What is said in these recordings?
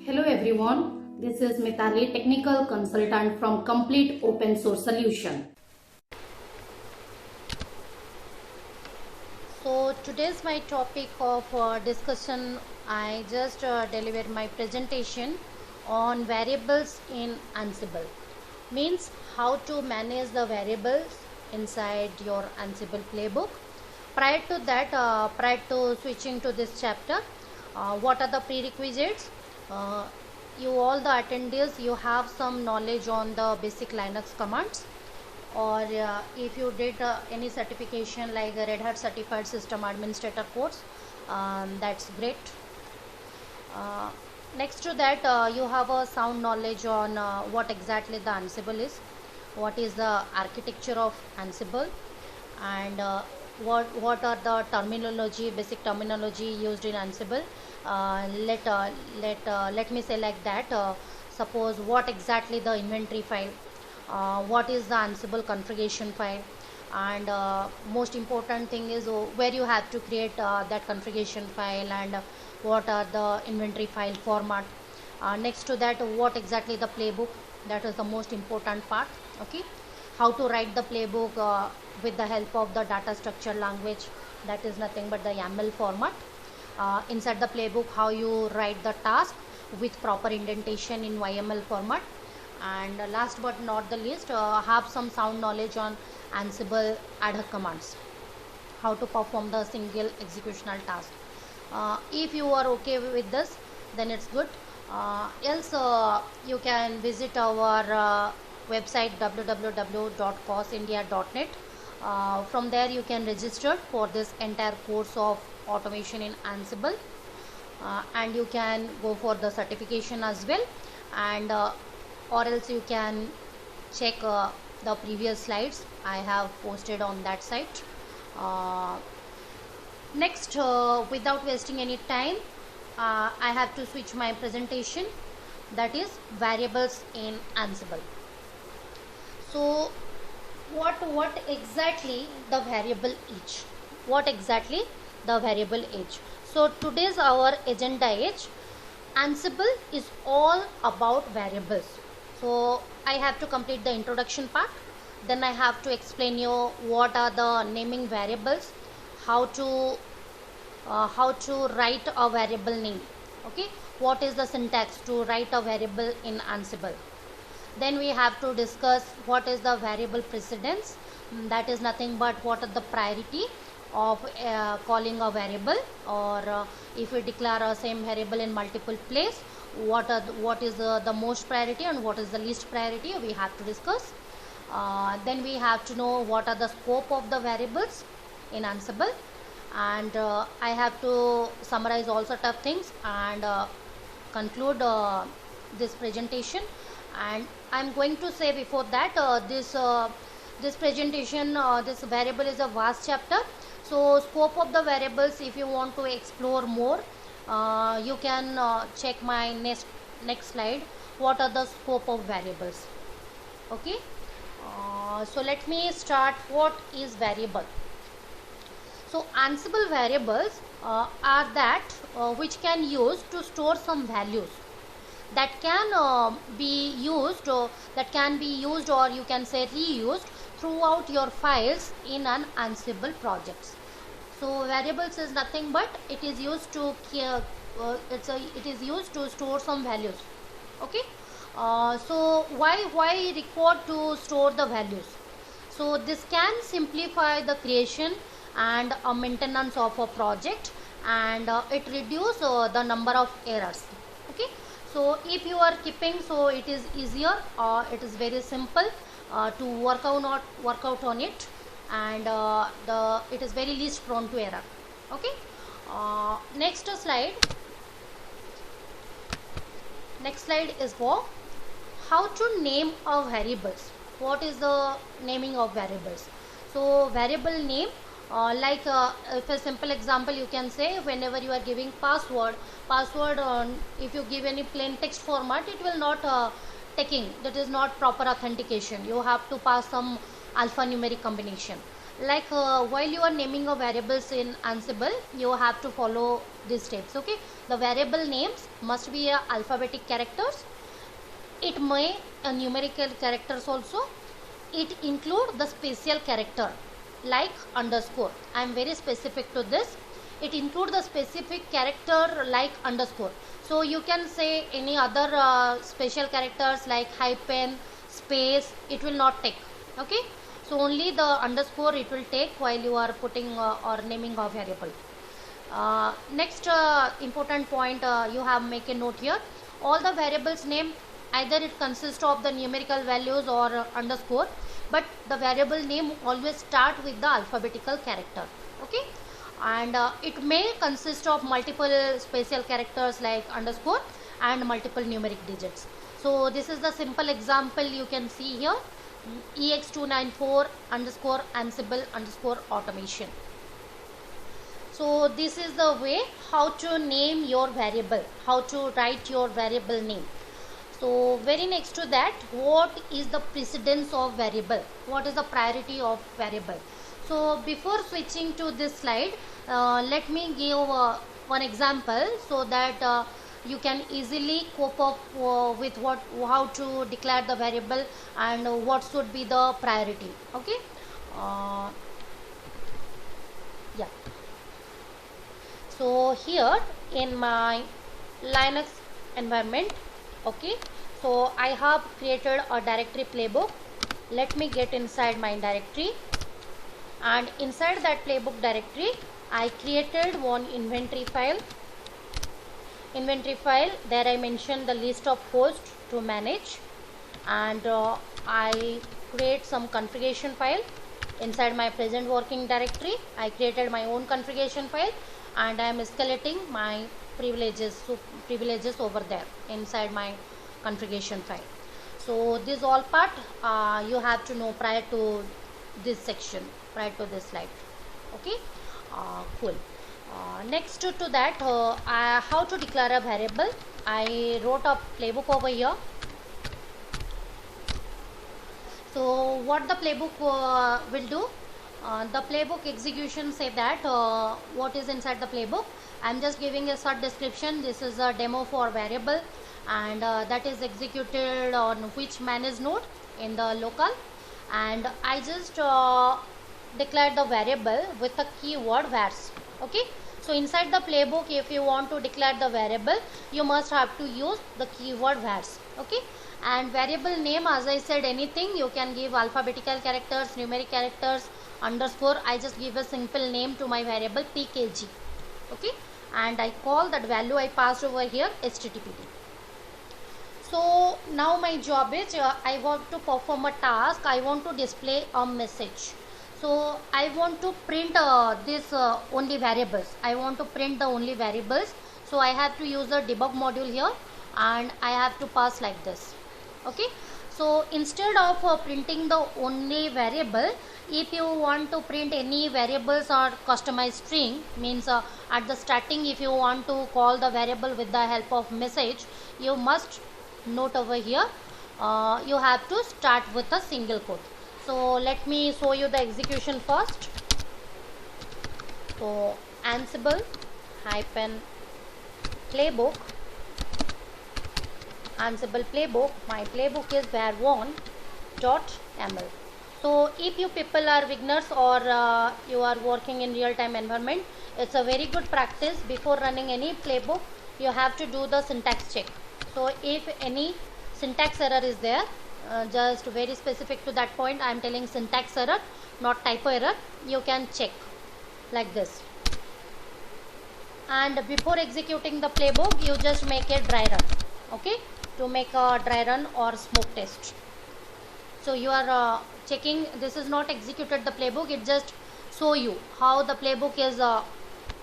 Hello everyone, this is Mitali, technical consultant from Complete Open Source Solution. So today's my topic of discussion. I just delivered my presentation on variables in Ansible. Means how to manage the variables inside your Ansible playbook. Prior to that, prior to switching to this chapter, what are the prerequisites? You all the attendees, you have some knowledge on the basic Linux commands, or if you did any certification like a Red Hat Certified System Administrator course, that's great. Next to that, you have a sound knowledge on what exactly the Ansible is, what is the architecture of Ansible, and what are the terminology, basic terminology used in Ansible. Let me say like that. Suppose what exactly the inventory file, what is the Ansible configuration file, and most important thing is where you have to create that configuration file, and what are the inventory file format. Next to that, what exactly the playbook, that is the most important part. Okay, how to write the playbook with the help of the data structure language, that is nothing but the YAML format. Inside the playbook, how you write the task with proper indentation in YML format. And last but not the least, have some sound knowledge on Ansible ad hoc commands, how to perform the single executional task. If you are okay with this, then it's good. Else you can visit our website www.cosindia.net. From there you can register for this entire course of automation in Ansible, and you can go for the certification as well, and or else you can check the previous slides I have posted on that site. Next, without wasting any time, I have to switch my presentation, that is variables in Ansible. So what exactly the variable is? What exactly the variable is? So today's our agenda is Ansible is all about variables. So I have to complete the introduction part, then I have to explain you what are the naming variables, how to write a variable name. Okay, what is the syntax to write a variable in Ansible. Then we have to discuss what is the variable precedence, that is nothing but what are the priority of calling a variable, or if we declare a same variable in multiple place, what is the most priority and what is the least priority, we have to discuss. Then we have to know what are the scope of the variables in Ansible, and I have to summarize all sort of things and conclude this presentation. And I'm going to say before that, this presentation, this variable is a vast chapter. So scope of the variables, if you want to explore more, you can check my next slide, what are the scope of variables. Okay, so let me start. What is variable? So Ansible variables are that which can use to store some values that can be used, or you can say reused throughout your files in an Ansible project. So variables is nothing but it is used to store some values. Okay, so why required to store the values? So this can simplify the creation and maintenance of a project, and it reduce the number of errors. Okay, so if you are keeping, so it is easier, it is very simple to work out on it, and it is very least prone to error. Okay, next slide is for how to name a variables. What is the naming of variables? So variable name, like if a simple example, you can say whenever you are giving password, if you give any plain text format, it will not taking, that is not proper authentication. You have to pass some alphanumeric combination. Like while you are naming a variables in Ansible, you have to follow these steps. Okay, the variable names must be alphabetic characters. It may numerical characters also. It include the special character like underscore. I am very specific to this. It include the specific character like underscore. So you can say any other special characters like hyphen, space, it will not take. Okay, so only the underscore it will take while you are putting or naming a variable. Next important point, you have make a note here. All the variables name, either it consists of the numerical values or underscore, but the variable name always start with the alphabetical character. Okay, and it may consist of multiple special characters like underscore and multiple numeric digits. So this is the simple example you can see here, ex294 underscore Ansible underscore automation. So this is the way how to name your variable, how to write your variable name. So very next to that, what is the precedence of variable? What is the priority of variable? So before switching to this slide, let me give one example so that you can easily cope up with how to declare the variable and what should be the priority. Okay, yeah. So here in my Linux environment, okay, so I have created a directory playbook. Let me get inside my directory, and inside that playbook directory I created one inventory file. There I mentioned the list of hosts to manage, and I create some configuration file. Inside my present working directory I created my own configuration file, and I am escalating my privileges over there inside my configuration file. So this all part you have to know prior to this section, prior to this slide. Okay, cool. Next to that, how to declare a variable. I wrote a playbook over here. So what the playbook will do, the playbook execution say that what is inside the playbook. I am just giving a short description. This is a demo for variable, and that is executed on which manage node in the local, and I just declared the variable with the keyword vars. Okay, so inside the playbook, if you want to declare the variable, you must have to use the keyword vars. Okay, and variable name, as I said, anything you can give, alphabetical characters, numeric characters, underscore. I just give a simple name to my variable pkg. Okay, and I call that value I passed over here httpd. So now my job is I want to perform a task. I want to display a message. So I want to print this only variables. I want to print the only variables. So I have to use the debug module here, and I have to pass like this. Okay, so instead of printing the only variable, if you want to print any variables or customized string, means at the starting if you want to call the variable with the help of message, you must note over here, you have to start with a single quote. So let me show you the execution first. So Ansible hyphen playbook, Ansible playbook, my playbook is var1.ml. So if you people are beginners or you are working in real-time environment, it's a very good practice. Before running any playbook, you have to do the syntax check. So if any syntax error is there, just very specific to that point, I am telling syntax error, not typo error, you can check like this. And before executing the playbook, you just make a dry run. Okay, to make a dry run or smoke test. So you are checking, this is not executed the playbook, it just show you how the playbook is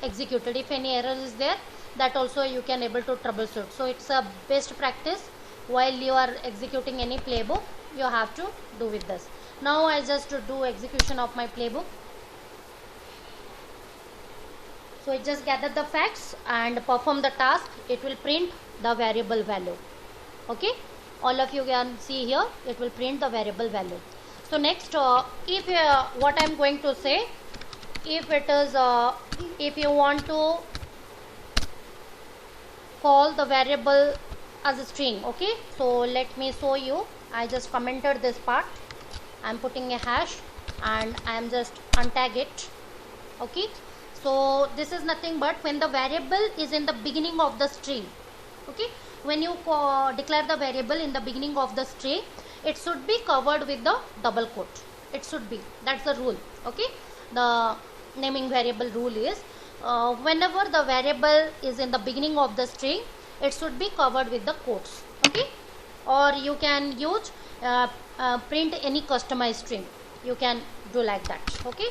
executed. If any error is there, that also you can able to troubleshoot. So it's a best practice. While you are executing any playbook, you have to do with this. Now I just do execution of my playbook. So it just gather the facts and perform the task. It will print the variable value. Okay, all of you can see here, it will print the variable value. So next, if what I'm going to say, if it is if you want to call the variable as a string, okay, so let me show you. I just commented this part. I'm putting a hash and I'm just untag it. Okay, so this is nothing but when the variable is in the beginning of the string. Okay, when you declare the variable in the beginning of the string, it should be covered with the double quote. It should be, that's the rule. Okay, the naming variable rule is whenever the variable is in the beginning of the string, it should be covered with the quotes. Okay, or you can use print any customized string. You can do like that. Okay,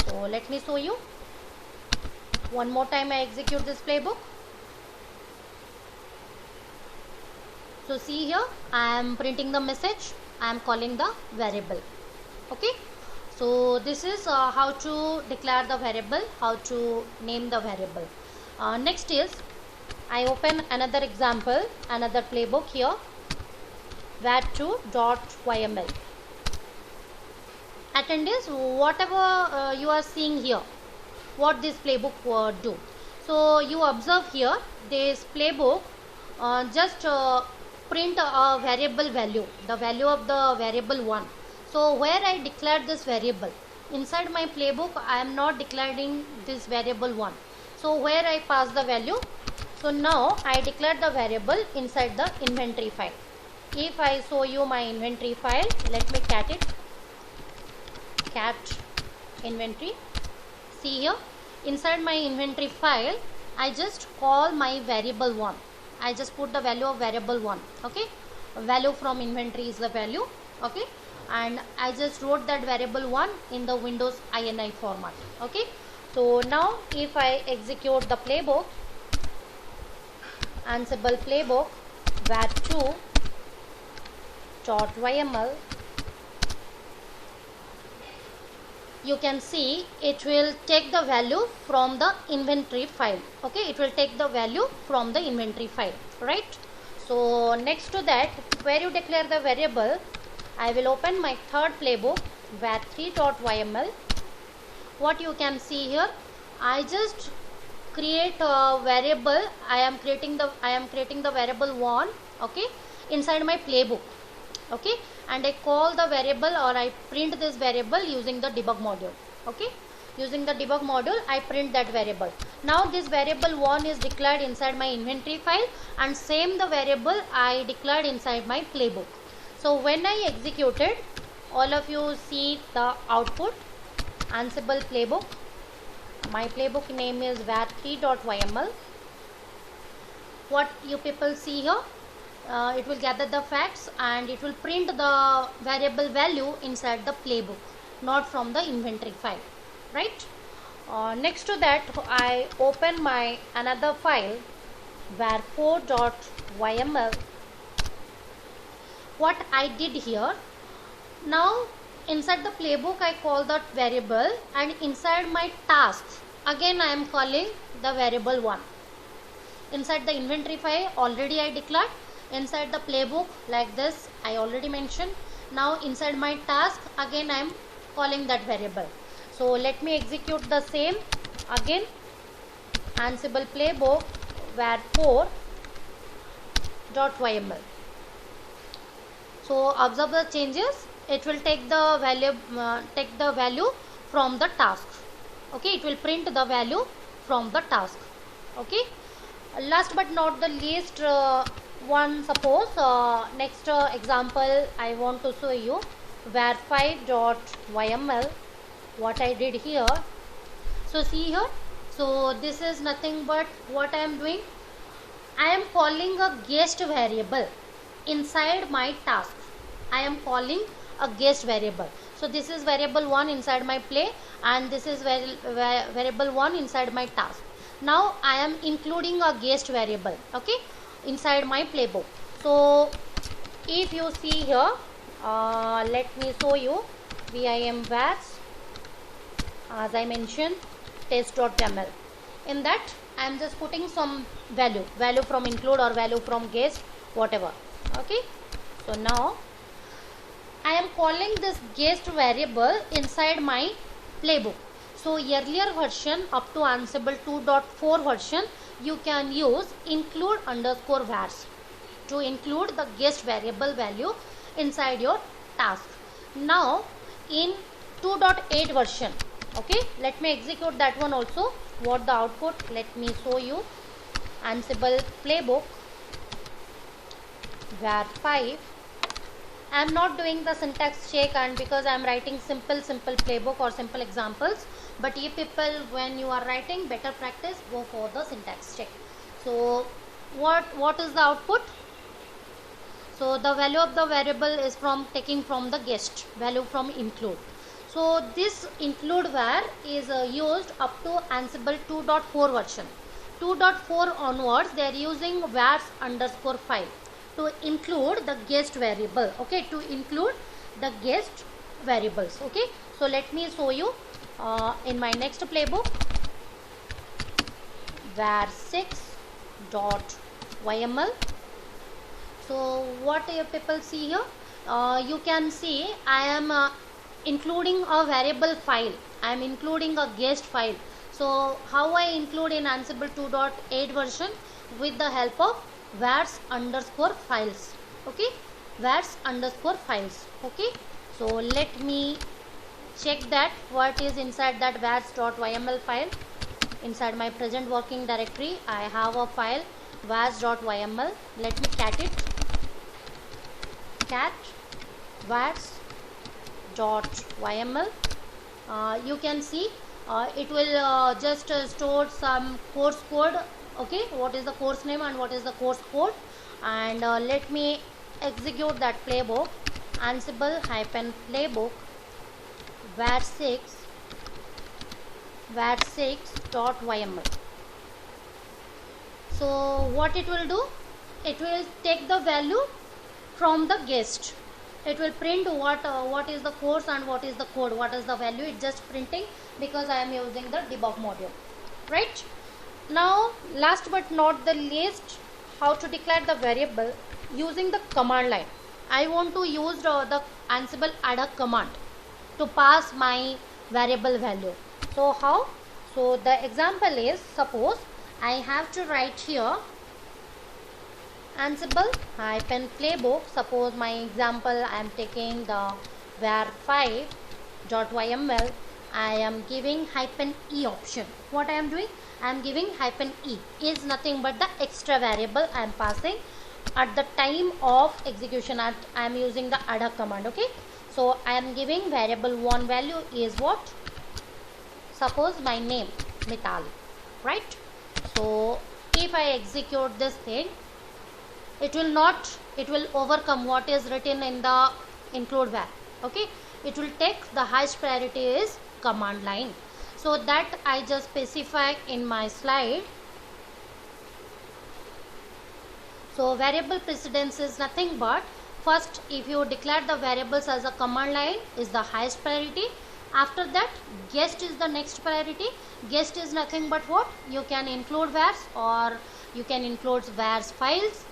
so let me show you one more time. I execute this playbook. So see here, I am printing the message. I am calling the variable. Okay, so this is how to declare the variable, how to name the variable. Next is, I open another example, another playbook here, var2.yml. Attendees, whatever you are seeing here, what this playbook do. So you observe here, this playbook just print a variable value, the value of the variable 1. So where I declared this variable, inside my playbook I am not declaring this variable 1. So where I pass the value, so now I declared the variable inside the inventory file. If I show you my inventory file, let me cat it, cat inventory. See here, inside my inventory file, I just call my variable 1. I just put the value of variable 1. Okay, value from inventory is the value. Okay, and I just wrote that variable 1 in the Windows INI format. Okay, so now if I execute the playbook, Ansible playbook var2.yml, you can see it will take the value from the inventory file. Okay, it will take the value from the inventory file, right? So next to that, where you declare the variable, I will open my third playbook var3.yml. What you can see here, I just create a variable. I am creating the variable 1, okay, inside my playbook. Okay, and I call the variable, or I print this variable using the debug module. Okay, using the debug module I print that variable. Now this variable 1 is declared inside my inventory file, and same the variable I declared inside my playbook. So when I executed, all of you see the output, Ansible playbook. My playbook name is var3.yml. What you people see here, it will gather the facts and it will print the variable value inside the playbook, not from the inventory file, right? Next to that, I open my another file var4.yml. What I did here, now inside the playbook I call that variable, and inside my tasks again I am calling the variable 1. Inside the inventory file already I declared, inside the playbook like this I already mentioned. Now inside my task again I am calling that variable. So let me execute the same again, Ansible playbook var4.yml. So observe the changes. It will take the value from the task. Okay, it will print the value from the task. Okay, last but not the least, one suppose next example I want to show you, var5.yml. What I did here, so see here, so this is nothing but what I am doing, I am calling a guest variable inside my task. I am calling a guest variable. So this is variable 1 inside my play, and this is variable 1 inside my task. Now I am including a guest variable, okay, inside my playbook. So if you see here, let me show you, vim vars, as I mentioned, test.yml. In that I am just putting some value from include or value from guest, whatever. Okay, so now I am calling this guest variable inside my playbook. So earlier version up to Ansible 2.4 version, you can use include underscore vars to include the guest variable value inside your task. Now in 2.8 version, okay, let me execute that one also. What the output, let me show you. Ansible playbook var 5. I am not doing the syntax check, and because I am writing simple playbook or simple examples, but you people, when you are writing, better practice, go for the syntax check. So what is the output? So the value of the variable is from taking from the guest value from include. So this include var is used up to Ansible 2.4 version. 2.4 onwards they are using vars underscore file to include the guest variable, okay, to include the guest variables, okay. So let me show you in my next playbook, var 6.yml. so what you people see here, you can see I am including a variable file, I am including a guest file. So how I include in Ansible 2.8 version? With the help of vars underscore files, okay, vars underscore files, okay. So let me check that what is inside that vars.yml file. Inside my present working directory I have a file vars.yml. let me cat it, cat vars.yml. You can see it will just store some course code, okay, what is the course name and what is the course code. And let me execute that playbook, Ansible -playbook var 6.yml. so what it will do, it will take the value from the guest. It will print what is the course and what is the code, what is the value. It's just printing because I am using the debug module, right? Now last but not the least, how to declare the variable using the command line. I want to use the Ansible adduc command to pass my variable value. So how? So the example is, suppose I have to write here Ansible -playbook. suppose my example I am taking the var 5.yml. I am giving -e option. What I am doing? I am giving -e is nothing but the extra variable I am passing at the time of execution. I am using the adduc command, okay. So I am giving variable 1 value is what? Suppose my name Mitali, right? So if I execute this thing, it will overcome what is written in the include var, okay. It will take the highest priority is command line. So that I just specify in my slide. So variable precedence is nothing but, first if you declare the variables as a command line is the highest priority. After that guest is the next priority. Guest is nothing but what? You can include vars or you can include vars files.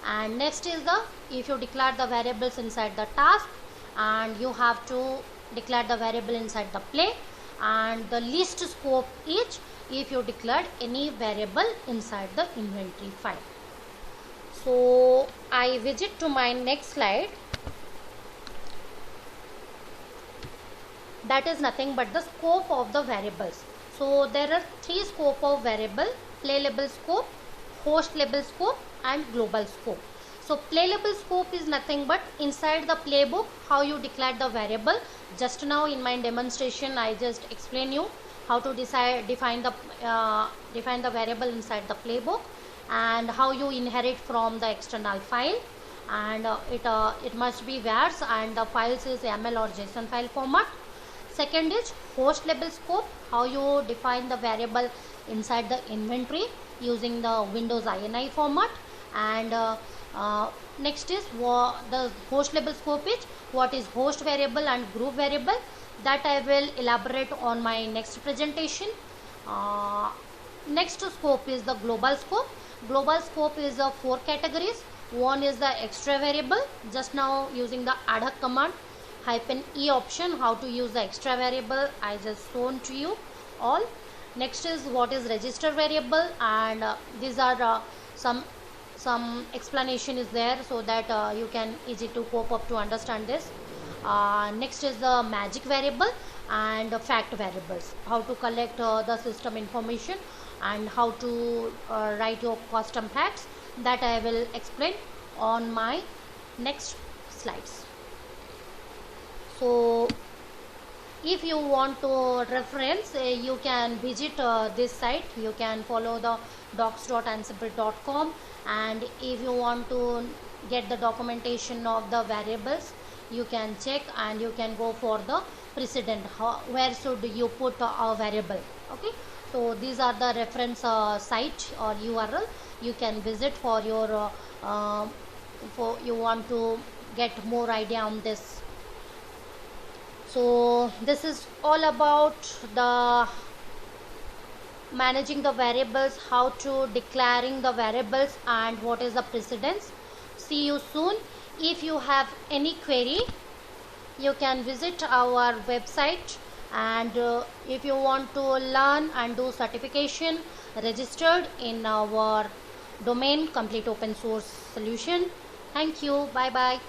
And next is the, if you declare the variables inside the task, and you have to declare the variable inside the play. And the least scope is if you declared any variable inside the inventory file. So I visit to my next slide. That is nothing but the scope of the variables. So there are 3 scope of variable: play label scope, host label scope and global scope. So play label scope is nothing but inside the playbook how you declare the variable. Just now in my demonstration I just explain you how to define the variable inside the playbook, and how you inherit from the external file. And it must be vars and the files is YAML or JSON file format. Second is host label scope, how you define the variable inside the inventory using the Windows INI format. And next is the host label scope is what is host variable and group variable. That I will elaborate on my next presentation. Next scope is the global scope. Global scope is 4 categories. One is the extra variable, just now using the adduc command -e option, how to use the extra variable, I just shown to you all. Next is what is register variable, and these are some explanation is there, so that you can easy to cope up to understand this. Next is the magic variable and fact variables, how to collect the system information and how to write your custom facts, that I will explain on my next slides. So if you want to reference, you can visit this site. You can follow the docs.ansible.com, and if you want to get the documentation of the variables, you can check and you can go for the precedent, where should you put a variable. Okay, so these are the reference site or URL you can visit for your for you want to get more idea on this. So this is all about the managing the variables, how to declaring the variables, and what is the precedence. See you soon. If you have any query, you can visit our website, and if you want to learn and do certification, registered in our domain Complete Open Source Solution. Thank you. Bye bye.